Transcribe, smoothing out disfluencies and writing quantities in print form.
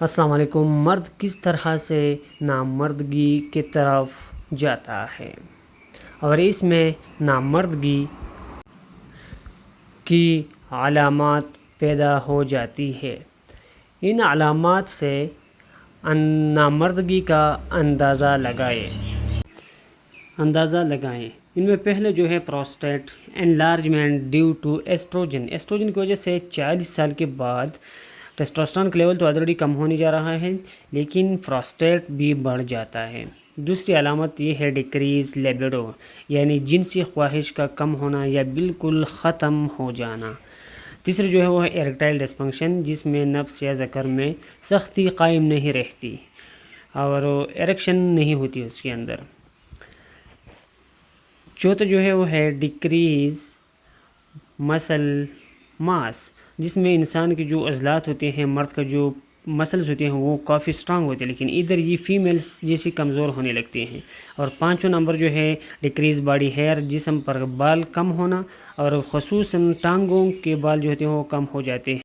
السلام علیکم۔ مرد کس طرح سے نامردگی کی طرف جاتا ہے اور اس میں نامردگی کی علامات پیدا ہو جاتی ہے۔ ان علامات سے نامردگی کا اندازہ لگائیں۔ ان میں پہلے جو ہے prostate enlargement due to oestrogen کی وجہ سے 40 سال کے بعد ٹیسٹوسٹرون کا لیول تو آلریڈی کم ہونے جا رہا ہے، لیکن پروسٹیٹ بھی بڑھ جاتا ہے۔ دوسری علامت یہ ہے ڈیکریز لیبیڈو، یعنی جنسی خواہش کا کم ہونا یا بالکل ختم ہو جانا۔ تیسری جو ہے وہ ہے ایریکٹائل ڈسفنکشن، جس میں نفس یا ذکر میں سختی قائم نہیں رہتی اور ایریکشن نہیں ہوتی اس کے اندر۔ چوتھا جو ہے وہ ہے ڈیکریز مسل ماس، جس میں انسان کے جو عضلات ہوتے ہیں، مرد کا جو مسلز ہوتے ہیں وہ کافی سٹرانگ ہوتے ہیں، لیکن ادھر یہ فیمیلز جیسی کمزور ہونے لگتے ہیں۔ اور پانچواں نمبر جو ہے ڈیکریز باڈی ہیئر، جسم پر بال کم ہونا اور خصوصاً ٹانگوں کے بال جو ہوتے ہیں وہ کم ہو جاتے ہیں۔